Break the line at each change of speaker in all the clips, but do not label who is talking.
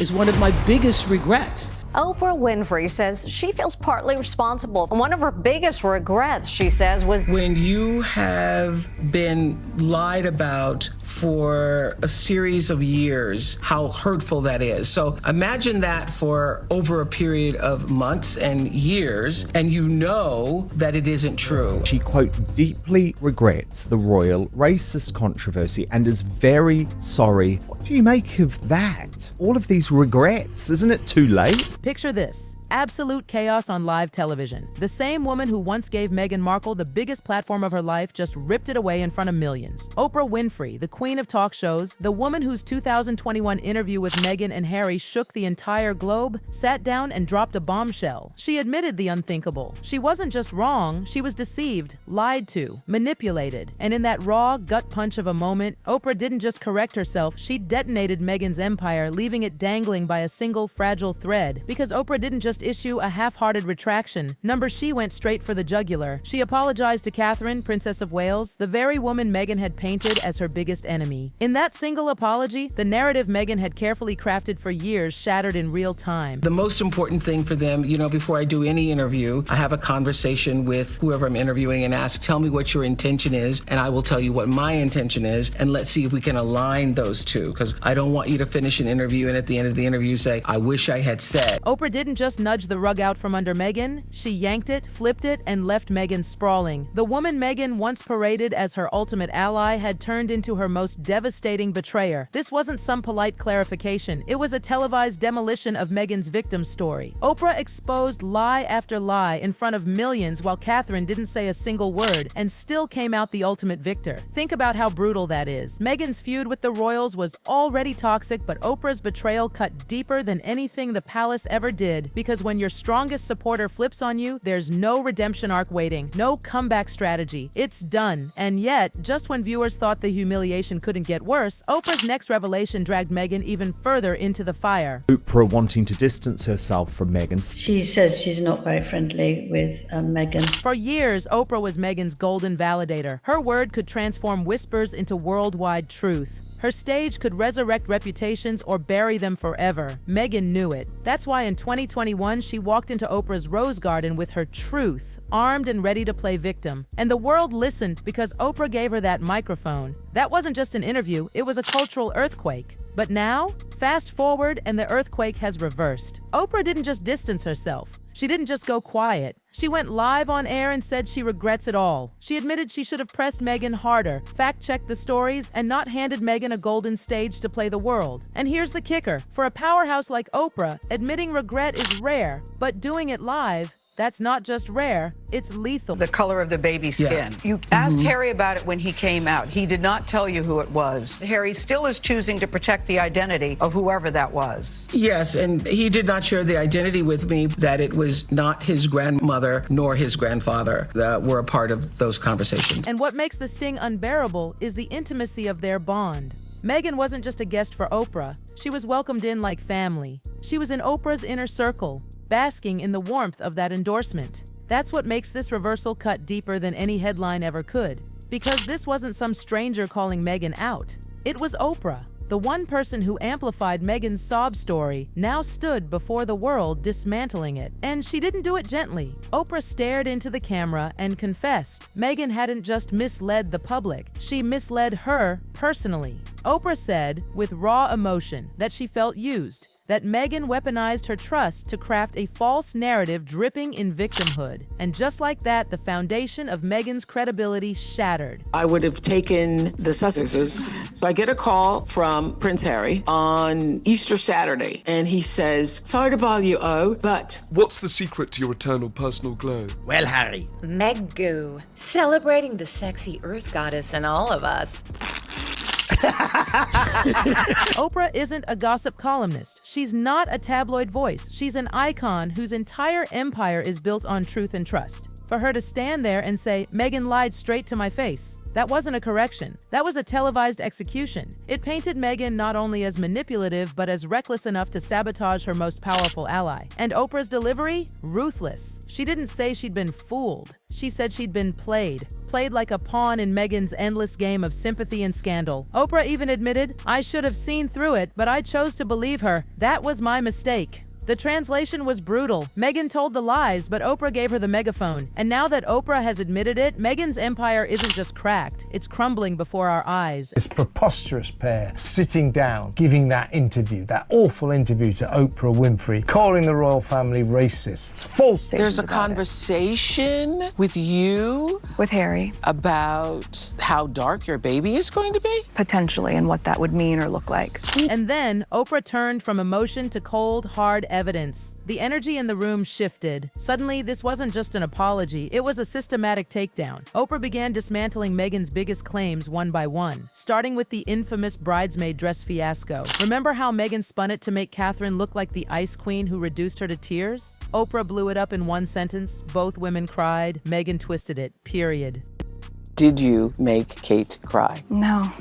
is one of my biggest regrets.
Oprah Winfrey says she feels partly responsible. One of her biggest regrets, she says, was
when you have been lied about for a series of years, how hurtful that is. So imagine that for over a period of months and years, and you know that it isn't true.
She, quote, deeply regrets the royal racist controversy and is very sorry. What do you make of that? All of these regrets, isn't it too late?
Picture this. Absolute chaos on live television. The same woman who once gave Meghan Markle the biggest platform of her life just ripped it away in front of millions. Oprah Winfrey, the queen of talk shows, the woman whose 2021 interview with Meghan and Harry shook the entire globe, sat down and dropped a bombshell. She admitted the unthinkable. She wasn't just wrong, she was deceived, lied to, manipulated. And in that raw, gut punch of a moment, Oprah didn't just correct herself, she detonated Meghan's empire, leaving it dangling by a single fragile thread. Because Oprah didn't just issue a half-hearted retraction. She went straight for the jugular. She apologized to Catherine, Princess of Wales, the very woman Meghan had painted as her biggest enemy. In that single apology, the narrative Meghan had carefully crafted for years shattered in real time.
The most important thing for them, before I do any interview, I have a conversation with whoever I'm interviewing and ask, tell me what your intention is, and I will tell you what my intention is, and let's see if we can align those two, because I don't want you to finish an interview and at the end of the interview say, I wish I had said.
Oprah didn't just nudge the rug out from under Meghan, she yanked it, flipped it, and left Meghan sprawling. The woman Meghan once paraded as her ultimate ally had turned into her most devastating betrayer. This wasn't some polite clarification, it was a televised demolition of Meghan's victim story. Oprah exposed lie after lie in front of millions while Catherine didn't say a single word and still came out the ultimate victor. Think about how brutal that is. Meghan's feud with the royals was already toxic, but Oprah's betrayal cut deeper than anything the palace ever did, because when your strongest supporter flips on you, there's no redemption arc waiting, no comeback strategy. It's done. And yet, just when viewers thought the humiliation couldn't get worse, Oprah's next revelation dragged Meghan even further into the fire.
Oprah wanting to distance herself from Meghan.
She says she's not very friendly with Meghan.
For years, Oprah was Meghan's golden validator. Her word could transform whispers into worldwide truth. Her stage could resurrect reputations or bury them forever. Meghan knew it. That's why in 2021, she walked into Oprah's Rose Garden with her truth, armed and ready to play victim. And the world listened because Oprah gave her that microphone. That wasn't just an interview, it was a cultural earthquake. But now, fast forward and the earthquake has reversed. Oprah didn't just distance herself. She didn't just go quiet. She went live on air and said she regrets it all. She admitted she should have pressed Meghan harder, fact-checked the stories, and not handed Meghan a golden stage to play the world. And here's the kicker. For a powerhouse like Oprah, admitting regret is rare, but doing it live, that's not just rare, it's lethal.
The color of the baby's skin.
Yeah.
You asked Harry about it when he came out. He did not tell you who it was. Harry still is choosing to protect the identity of whoever that was.
Yes, and he did not share the identity with me that it was not his grandmother nor his grandfather that were a part of those conversations.
And what makes the sting unbearable is the intimacy of their bond. Meghan wasn't just a guest for Oprah. She was welcomed in like family. She was in Oprah's inner circle, basking in the warmth of that endorsement. That's what makes this reversal cut deeper than any headline ever could. Because this wasn't some stranger calling Meghan out. It was Oprah. The one person who amplified Meghan's sob story now stood before the world dismantling it. And she didn't do it gently. Oprah stared into the camera and confessed Meghan hadn't just misled the public, she misled her personally. Oprah said, with raw emotion, that she felt used, that Meghan weaponized her trust to craft a false narrative dripping in victimhood. And just like that, the foundation of Meghan's credibility shattered.
I would have taken the Sussexes. So I get a call from Prince Harry on Easter Saturday, and he says, sorry to bother you, but...
What's the secret to your eternal personal glow?
Well, Harry.
Megoo, celebrating the sexy earth goddess in all of us.
Oprah isn't a gossip columnist. She's not a tabloid voice. She's an icon whose entire empire is built on truth and trust. For her to stand there and say, Meghan lied straight to my face, That wasn't a correction. That was a televised execution. It painted Meghan not only as manipulative, but as reckless enough to sabotage her most powerful ally. And Oprah's delivery? Ruthless. She didn't say she'd been fooled. She said she'd been played like a pawn in Meghan's endless game of sympathy and scandal. Oprah even admitted, "I should have seen through it, but I chose to believe her. That was my mistake." The translation was brutal. Meghan told the lies, but Oprah gave her the megaphone. And now that Oprah has admitted it, Meghan's empire isn't just cracked, it's crumbling before our eyes.
This preposterous pair sitting down, giving that interview, that awful interview to Oprah Winfrey, calling the royal family racists, false.
There's a conversation with you,
with Harry,
about how dark your baby is going to be?
potentially, and what that would mean or look like.
And then Oprah turned from emotion to cold, hard evidence. The energy in the room shifted. Suddenly, this wasn't just an apology, it was a systematic takedown. Oprah began dismantling Meghan's biggest claims one by one, starting with the infamous bridesmaid dress fiasco. Remember how Meghan spun it to make Catherine look like the ice queen who reduced her to tears? Oprah blew it up in one sentence, both women cried, Meghan twisted it, period.
Did you make Kate cry?
No,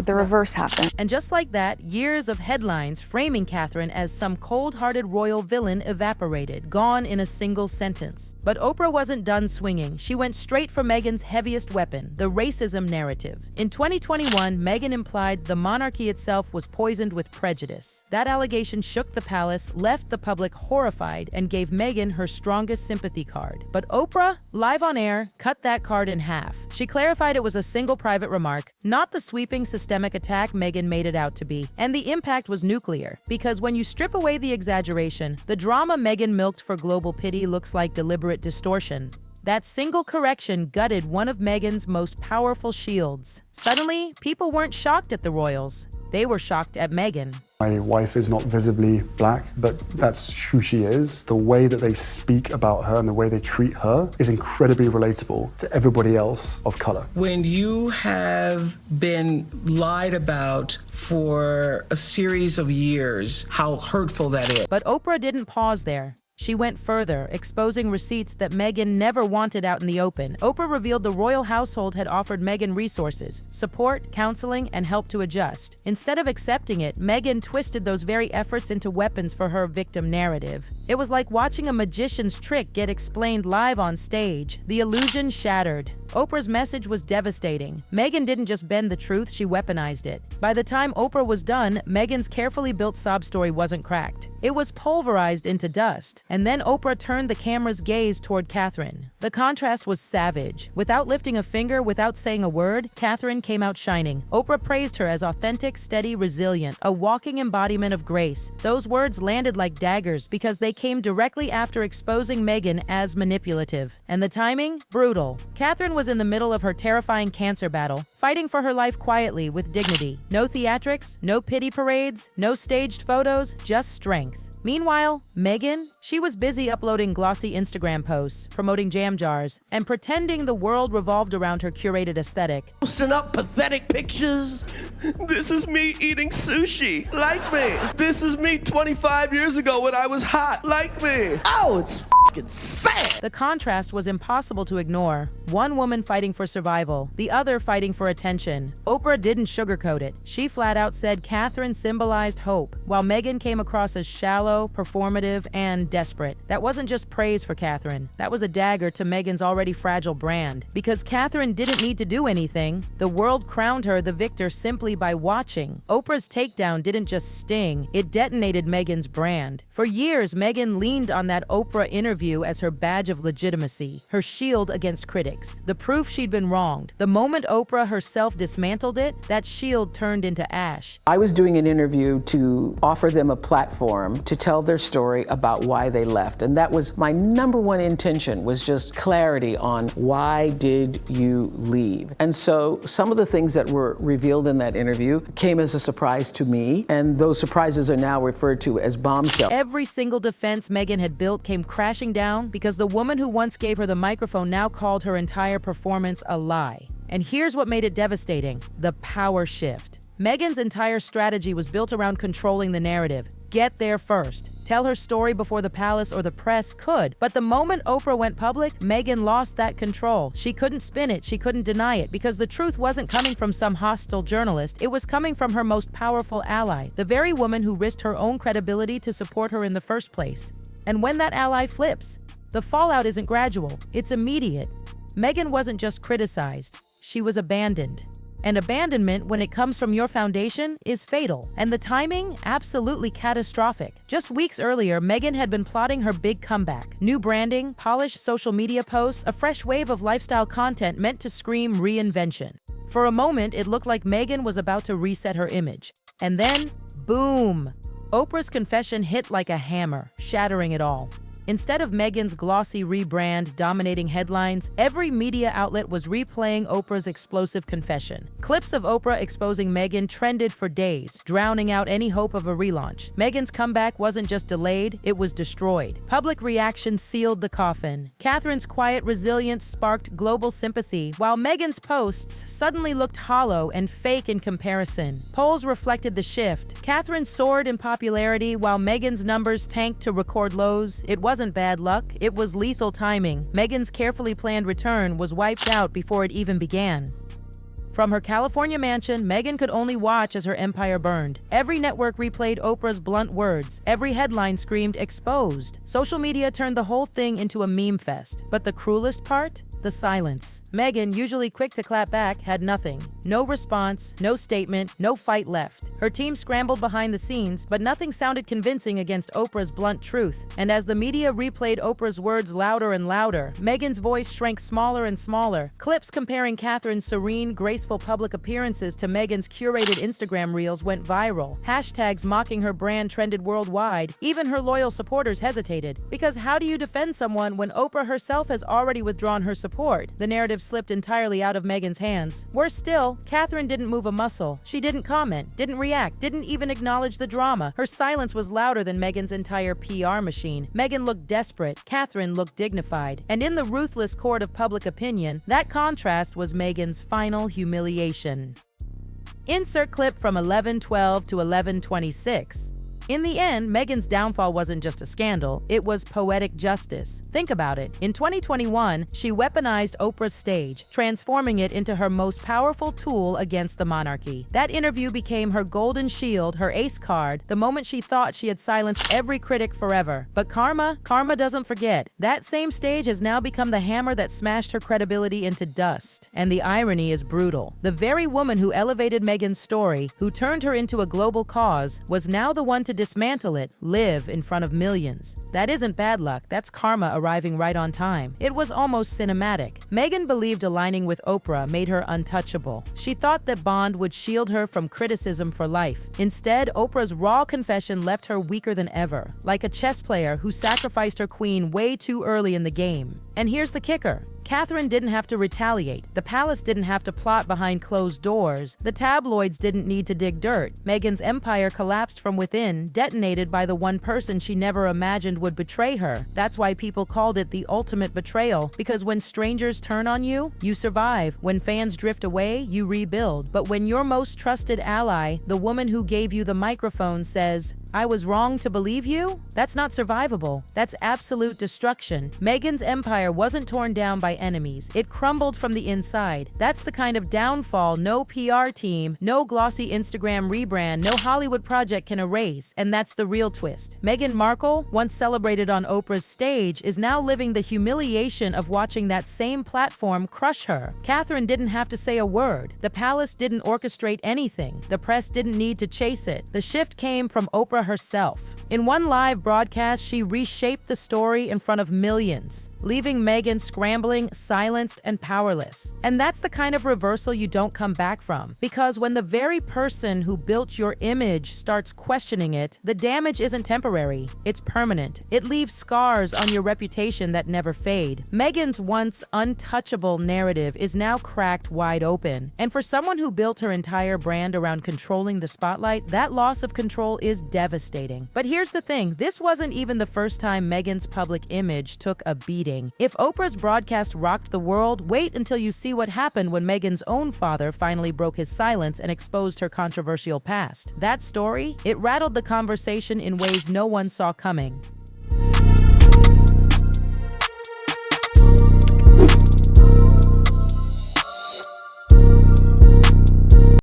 the reverse happened.
And just like that, years of headlines framing Catherine as some cold-hearted royal villain evaporated, gone in a single sentence. But Oprah wasn't done swinging. She went straight for Meghan's heaviest weapon, the racism narrative. In 2021, Meghan implied the monarchy itself was poisoned with prejudice. That allegation shook the palace, left the public horrified, and gave Meghan her strongest sympathy card. But Oprah, live on air, cut that card in half. She clarified it was a single private remark, not the sweeping systemic attack Meghan made it out to be. And the impact was nuclear, because when you strip away the exaggeration, the drama Meghan milked for global pity looks like deliberate distortion. That single correction gutted one of Meghan's most powerful shields. Suddenly, people weren't shocked at the royals. They were shocked at Meghan.
My wife is not visibly black, but that's who she is. The way that they speak about her and the way they treat her is incredibly relatable to everybody else of color.
When you have been lied about for a series of years, how hurtful that is.
But Oprah didn't pause there. She went further, exposing receipts that Meghan never wanted out in the open. Oprah revealed the royal household had offered Meghan resources, support, counseling, and help to adjust. Instead of accepting it, Meghan twisted those very efforts into weapons for her victim narrative. It was like watching a magician's trick get explained live on stage. The illusion shattered. Oprah's message was devastating. Meghan didn't just bend the truth, she weaponized it. By the time Oprah was done, Meghan's carefully built sob story wasn't cracked. It was pulverized into dust. And then Oprah turned the camera's gaze toward Catherine. The contrast was savage. Without lifting a finger, without saying a word, Catherine came out shining. Oprah praised her as authentic, steady, resilient, a walking embodiment of grace. Those words landed like daggers because they came directly after exposing Meghan as manipulative. And the timing? Brutal. Catherine was in the middle of her terrifying cancer battle, fighting for her life quietly with dignity. No theatrics, no pity parades, no staged photos, just strength. Meanwhile, Meghan, she was busy uploading glossy Instagram posts, promoting jam jars, and pretending the world revolved around her curated aesthetic.
Posting up pathetic pictures. This is me eating sushi. Like me. This is me 25 years ago when I was hot. Like me. Oh, it's fucking sad.
The contrast was impossible to ignore. One woman fighting for survival, the other fighting for attention. Oprah didn't sugarcoat it. She flat out said Catherine symbolized hope, while Meghan came across as shallow, performative, and desperate. That wasn't just praise for Catherine. That was a dagger to Meghan's already fragile brand. Because Catherine didn't need to do anything, the world crowned her the victor simply by watching. Oprah's takedown didn't just sting, it detonated Meghan's brand. For years, Meghan leaned on that Oprah interview as her badge of legitimacy, her shield against critics, the proof she'd been wronged. The moment Oprah herself dismantled it, that shield turned into ash.
I was doing an interview to offer them a platform to tell their story about why they left. And that was my number one intention, was just clarity on why did you leave? And so some of the things that were revealed in that interview came as a surprise to me. And those surprises are now referred to as bombshells.
Every single defense Meghan had built came crashing down because the woman who once gave her the microphone now called her entire performance a lie. And here's what made it devastating: the power shift. Meghan's entire strategy was built around controlling the narrative. get there first. Tell her story before the palace or the press could. But the moment Oprah went public, Meghan lost that control. She couldn't spin it, she couldn't deny it, because the truth wasn't coming from some hostile journalist. It was coming from her most powerful ally, the very woman who risked her own credibility to support her in the first place. And when that ally flips, the fallout isn't gradual, it's immediate. Meghan wasn't just criticized, she was abandoned. And abandonment, when it comes from your foundation, is fatal. And the timing? Absolutely catastrophic. Just weeks earlier, Meghan had been plotting her big comeback. New branding, polished social media posts, a fresh wave of lifestyle content meant to scream reinvention. For a moment, it looked like Meghan was about to reset her image. And then, boom! Oprah's confession hit like a hammer, shattering it all. Instead of Meghan's glossy rebrand dominating headlines, every media outlet was replaying Oprah's explosive confession. Clips of Oprah exposing Meghan trended for days, drowning out any hope of a relaunch. Meghan's comeback wasn't just delayed, it was destroyed. Public reaction sealed the coffin. Catherine's quiet resilience sparked global sympathy, while Meghan's posts suddenly looked hollow and fake in comparison. Polls reflected the shift. Catherine soared in popularity, while Meghan's numbers tanked to record lows. It wasn't bad luck, it was lethal timing. Meghan's carefully planned return was wiped out before it even began. From her California mansion, Meghan could only watch as her empire burned. Every network replayed Oprah's blunt words. Every headline screamed exposed. Social media turned the whole thing into a meme fest. But the cruelest part? The silence. Meghan, usually quick to clap back, had nothing. No response, no statement, no fight left. Her team scrambled behind the scenes, but nothing sounded convincing against Oprah's blunt truth. And as the media replayed Oprah's words louder and louder, Meghan's voice shrank smaller and smaller. Clips comparing Catherine's serene, graceful public appearances to Meghan's curated Instagram reels went viral. Hashtags mocking her brand trended worldwide. Even her loyal supporters hesitated. Because how do you defend someone when Oprah herself has already withdrawn her support? The narrative slipped entirely out of Meghan's hands. Worse still, Catherine didn't move a muscle. She didn't comment, didn't react, didn't even acknowledge the drama. Her silence was louder than Meghan's entire PR machine. Meghan looked desperate, Catherine looked dignified. And in the ruthless court of public opinion, that contrast was Meghan's final humiliation. Insert clip from 11:12 to 11:26. In the end, Meghan's downfall wasn't just a scandal, it was poetic justice. Think about it. In 2021, she weaponized Oprah's stage, transforming it into her most powerful tool against the monarchy. That interview became her golden shield, her ace card, the moment she thought she had silenced every critic forever. But karma doesn't forget. That same stage has now become the hammer that smashed her credibility into dust. And the irony is brutal. The very woman who elevated Meghan's story, who turned her into a global cause, was now the one to dismantle it, live in front of millions. That isn't bad luck, that's karma arriving right on time. It was almost cinematic. Meghan believed aligning with Oprah made her untouchable. She thought that bond would shield her from criticism for life. Instead, Oprah's raw confession left her weaker than ever, like a chess player who sacrificed her queen way too early in the game. And here's the kicker. Catherine didn't have to retaliate. The palace didn't have to plot behind closed doors. The tabloids didn't need to dig dirt. Meghan's empire collapsed from within, detonated by the one person she never imagined would betray her. That's why people called it the ultimate betrayal, because when strangers turn on you, you survive. When fans drift away, you rebuild. But when your most trusted ally, the woman who gave you the microphone, says, "I was wrong to believe you," that's not survivable. That's absolute destruction. Meghan's empire wasn't torn down by enemies. It crumbled from the inside. That's the kind of downfall no PR team, no glossy Instagram rebrand, no Hollywood project can erase. And that's the real twist. Meghan Markle, once celebrated on Oprah's stage, is now living the humiliation of watching that same platform crush her. Catherine didn't have to say a word. The palace didn't orchestrate anything. The press didn't need to chase it. The shift came from Oprah herself. In one live broadcast, she reshaped the story in front of millions, leaving Meghan scrambling, silenced, and powerless. And that's the kind of reversal you don't come back from. Because when the very person who built your image starts questioning it, the damage isn't temporary, it's permanent. It leaves scars on your reputation that never fade. Meghan's once untouchable narrative is now cracked wide open. And for someone who built her entire brand around controlling the spotlight, that loss of control is devastating. devastating. But here's the thing, this wasn't even the first time Meghan's public image took a beating. If Oprah's broadcast rocked the world, wait until you see what happened when Meghan's own father finally broke his silence and exposed her controversial past. That story, it rattled the conversation in ways no one saw coming.